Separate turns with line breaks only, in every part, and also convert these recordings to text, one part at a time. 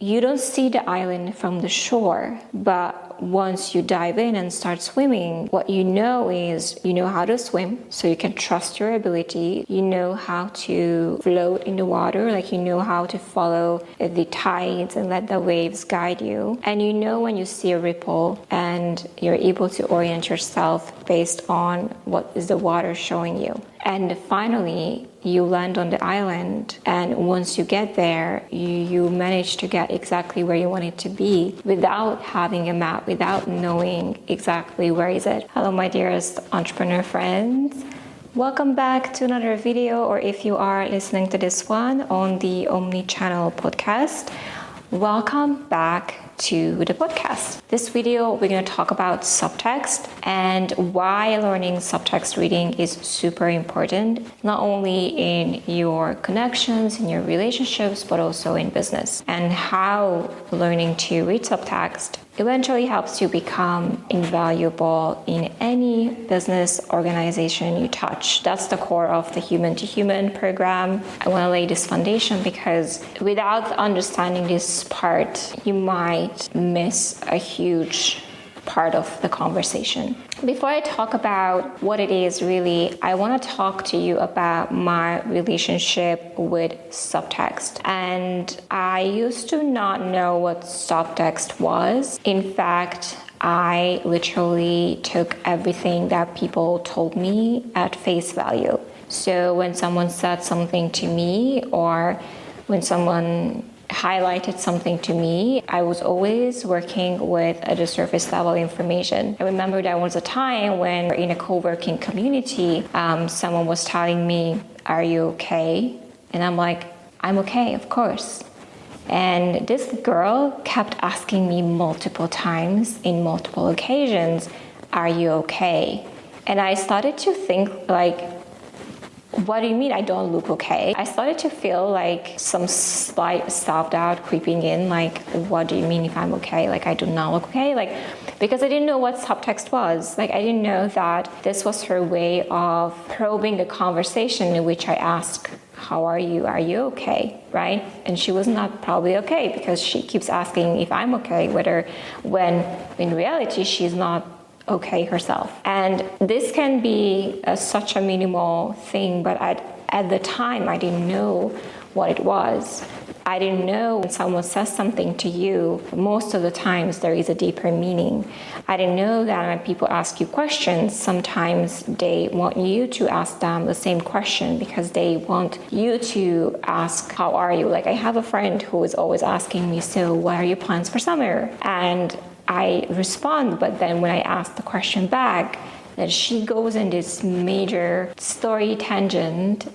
you don't see the island from the shore, but once you dive in and start swimming, what you know is you know how to swim, so you can trust your ability. You know how to float in the water, like you know how to follow the tides and let the waves guide you. And you know when you see a ripple and you're able to orient yourself based on what is the water showing you. And finally, you land on the island, and once you get there, you manage to get exactly where you want it to be without having a map, without knowing exactly where is it. Hello, my dearest entrepreneur friends. Welcome back to another video, or if you are listening to this one on the Omni-channel podcast, welcome back to the podcast. This video, we're going to talk about subtext and why learning subtext reading is super important, not only in your connections, in your relationships, but also in business, and how learning to read subtext eventually helps you become invaluable in any business organization you touch. That's the core of the Human to Human program. I want to lay this foundation because without understanding this part, you might miss a huge part of the conversation. Before I talk about what it is really, I want to talk to you about my relationship with subtext. And I used to not know what subtext was. In fact, I literally took everything that people told me at face value. So when someone said something to me, or when someone highlighted something to me, I was always working with the surface level information. I remember there was a time when in a co-working community, someone was telling me, "Are you okay?" And I'm like, "I'm okay, of course." And this girl kept asking me multiple times in multiple occasions, "Are you okay?" And I started to think like, what do you mean I don't look okay? I started to feel like some slight self-doubt creeping in, like, what do you mean if I'm okay? Like, I do not look okay? Like, because I didn't know what subtext was. Like, I didn't know that this was her way of probing the conversation in which I asked, "How are you? Are you okay?" Right? And she was not probably okay because she keeps asking if I'm okay, when in reality she's not okay herself. And this can be such a minimal thing, but at the time I didn't know what it was. I didn't know when someone says something to you, most of the times there is a deeper meaning. I didn't know that when people ask you questions, sometimes they want you to ask them the same question because they want you to ask, "How are you?" Like, I have a friend who is always asking me, "So what are your plans for summer?" And I respond, but then when I ask the question back, that she goes in this major story tangent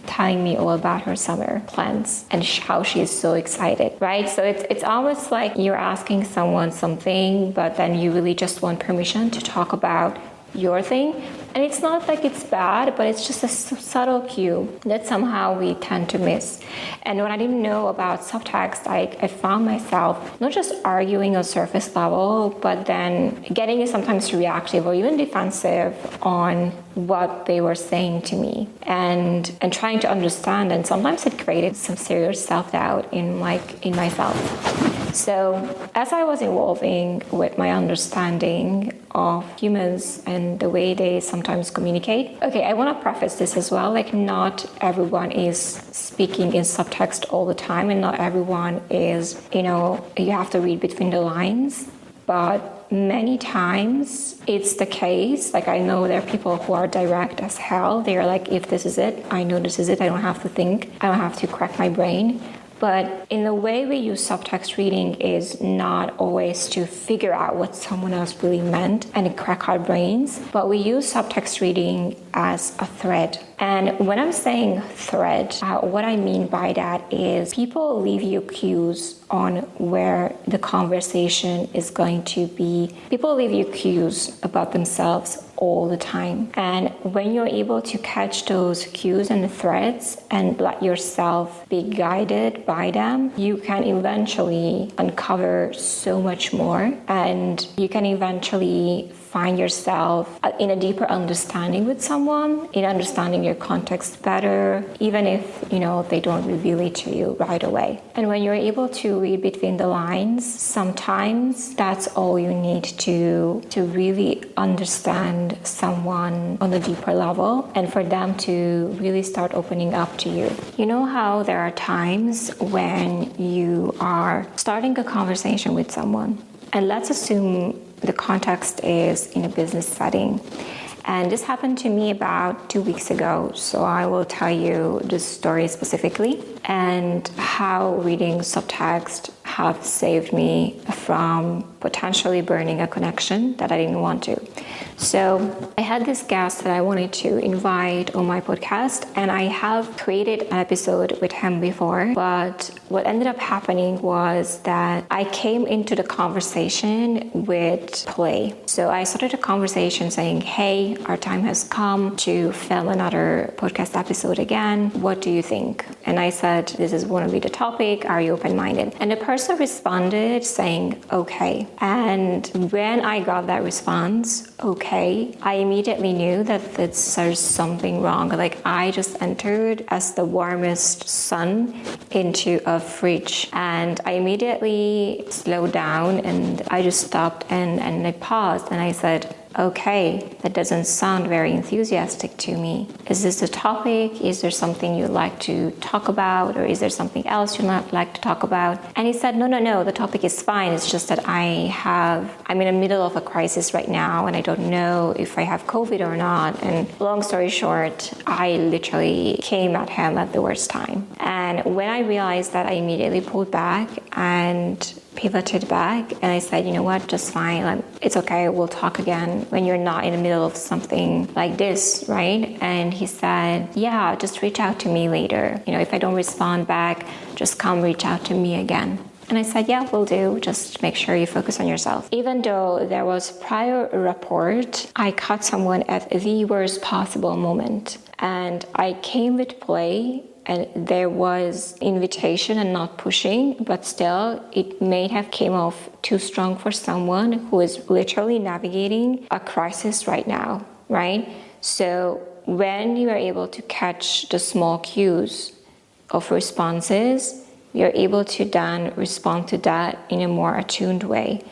telling me all about her summer plans and how she is so excited, right? So it's almost like you're asking someone something, but then you really just want permission to talk about your thing. And it's not like it's bad, but it's just a subtle cue that somehow we tend to miss. And when I didn't know about subtext, I found myself not just arguing on surface level, but then getting sometimes reactive or even defensive on what they were saying to me, and trying to understand. And sometimes it created some serious self-doubt in myself. So as I was evolving with my understanding of humans and the way they sometimes communicate, okay, I want to preface this as well, like not everyone is speaking in subtext all the time, and not everyone is, you have to read between the lines. But many times it's the case. Like, I know there are people who are direct as hell. They're like, if this is it, I know this is it. I don't have to think. I don't have to crack my brain. But in the way we use subtext reading is not always to figure out what someone else really meant and crack our brains, but we use subtext reading as a thread. And when I'm saying thread, what I mean by that is people leave you cues on where the conversation is going to be. People leave you cues about themselves all the time. And when you're able to catch those cues and the threads and let yourself be guided by them, you can eventually uncover so much more, and you can eventually find yourself in a deeper understanding with someone, in understanding your context better, even if, they don't reveal it to you right away. And when you're able to read between the lines, sometimes that's all you need to really understand someone on a deeper level and for them to really start opening up to you. You know how there are times when you are starting a conversation with someone, and let's assume the context is in a business setting. And this happened to me about 2 weeks ago, so I will tell you this story specifically and how reading subtext have saved me from potentially burning a connection that I didn't want to. So I had this guest that I wanted to invite on my podcast, and I have created an episode with him before, but what ended up happening was that I came into the conversation with play. So I started a conversation saying, hey, our time has come to film another podcast episode again. What do you think? And I said, this is going to be the topic. Are you open-minded? And the person responded saying, okay. And when I got that response, okay, I immediately knew that there's something wrong. Like I just entered as the warmest sun into a fridge, and I immediately slowed down and I just stopped and I paused and I said, okay, that doesn't sound very enthusiastic to me. Is this a topic? Is there something you'd like to talk about? Or is there something else you'd not like to talk about? And he said, no, the topic is fine. It's just that I'm in the middle of a crisis right now and I don't know if I have COVID or not. And long story short, I literally came at him at the worst time. And when I realized that, I immediately pulled back and pivoted back and I said, you know what, just fine. It's okay. We'll talk again when you're not in the middle of something like this, right? And he said, yeah, just reach out to me later. If I don't respond back, just come reach out to me again. And I said, yeah, will do. Just make sure you focus on yourself. Even though there was prior rapport, I caught someone at the worst possible moment. And I came with play, and there was invitation and not pushing, but still it may have came off too strong for someone who is literally navigating a crisis right now, right? So when you are able to catch the small cues of responses, you're able to then respond to that in a more attuned way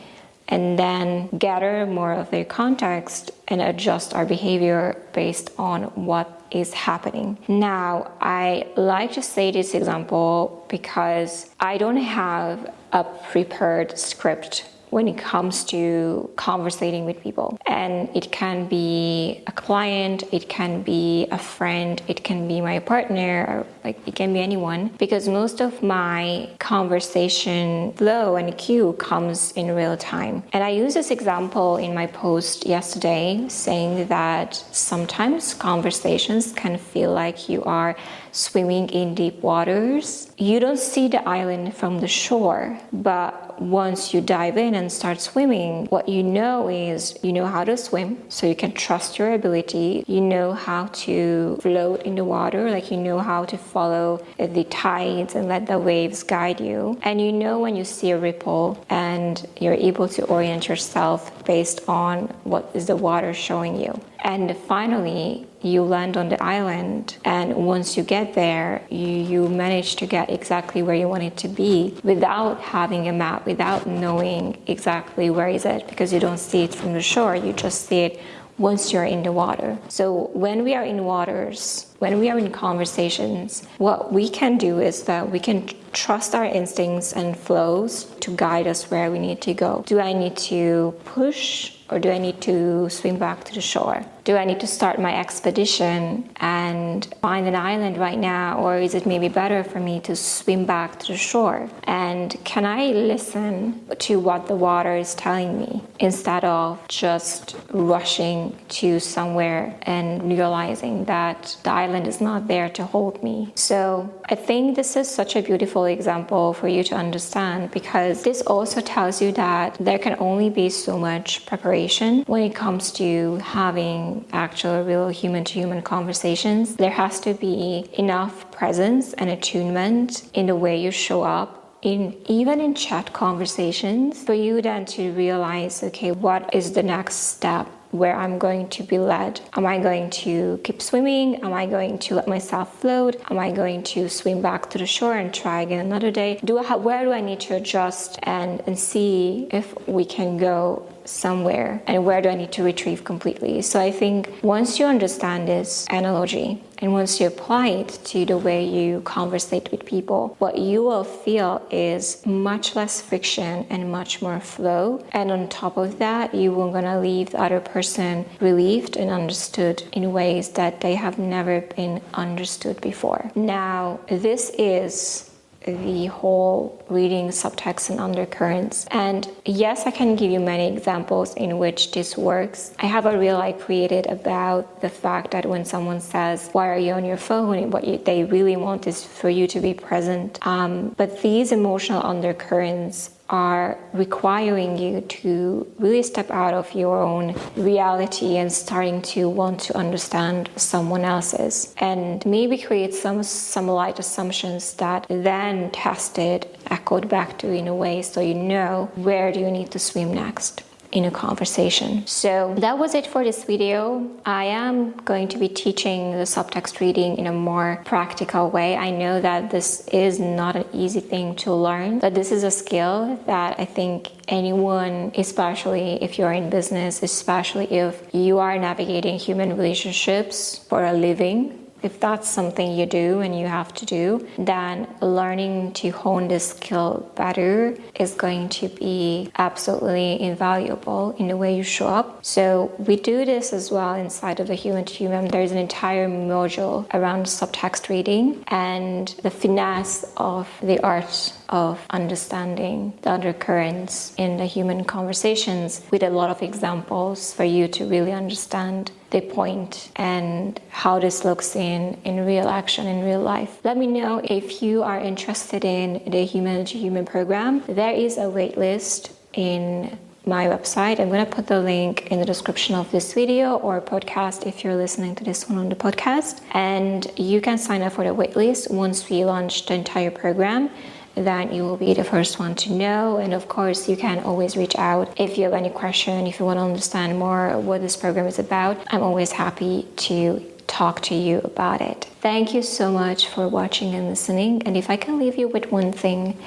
and then gather more of their context and adjust our behavior based on what is happening. Now, I like to say this example because I don't have a prepared script when it comes to conversating with people. And it can be a client, it can be a friend, it can be my partner, or it can be anyone, because most of my conversation flow and cue comes in real time. And I use this example in my post yesterday, saying that sometimes conversations can feel like you are swimming in deep waters. You don't see the island from the shore, but once you dive in and start swimming, what you know is you know how to swim, so you can trust your ability. You know how to float in the water, like you know how to follow the tides and let the waves guide you. And you know when you see a ripple and you're able to orient yourself based on what is the water showing you. And finally, you land on the island, and once you get there, you manage to get exactly where you want it to be without having a map, without knowing exactly where is it, because you don't see it from the shore, you just see it once you're in the water. So when we are in waters, when we are in conversations, what we can do is that we can trust our instincts and flows to guide us where we need to go. Do I need to push, or do I need to swim back to the shore? Do I need to start my expedition and find an island right now, or is it maybe better for me to swim back to the shore? And can I listen to what the water is telling me instead of just rushing to somewhere and realizing that the island is not there to hold me? So I think this is such a beautiful example for you to understand, because this also tells you that there can only be so much preparation when it comes to having actual real human-to-human conversations. There has to be enough presence and attunement in the way you show up even in chat conversations, for you then to realize, okay, what is the next step where I'm going to be led? Am I going to keep swimming? Am I going to let myself float? Am I going to swim back to the shore and try again another day? Where do I need to adjust and see if we can go somewhere, and where do I need to retrieve completely? So I think once you understand this analogy and once you apply it to the way you conversate with people, what you will feel is much less friction and much more flow. And on top of that, you are going to leave the other person relieved and understood in ways that they have never been understood before. Now, this is the whole reading subtext and undercurrents. And yes, I can give you many examples in which this works. I have a reel I created about the fact that when someone says, why are you on your phone? And what they really want is for you to be present. But these emotional undercurrents are requiring you to really step out of your own reality and starting to want to understand someone else's, and maybe create some light assumptions that then tested, echoed back to you in a way so you know where do you need to swim next in a conversation. So that was it for this video. I am going to be teaching the subtext reading in a more practical way. I know that this is not an easy thing to learn, but this is a skill that I think anyone, especially if you're in business, especially if you are navigating human relationships for a living, if that's something you do and you have to do, then learning to hone this skill better is going to be absolutely invaluable in the way you show up. So we do this as well inside of the Human to Human. There's an entire module around subtext reading and the finesse of the art of understanding the undercurrents in the human conversations, with a lot of examples for you to really understand the point and how this looks in real action, in real life. Let me know if you are interested in the Human to Human program. There is a waitlist in my website. I'm going to put the link in the description of this video or podcast if you're listening to this one on the podcast. And you can sign up for the waitlist once we launch the entire program. Then you will be the first one to know. And of course, you can always reach out if you have any question, if you want to understand more what this program is about. I'm always happy to talk to you about it. Thank you so much for watching and listening. And if I can leave you with one thing,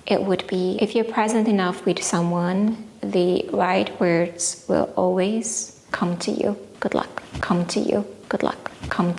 it would be, if you're present enough with someone, the right words will always come to you. Good luck. Come to you. Good luck. Come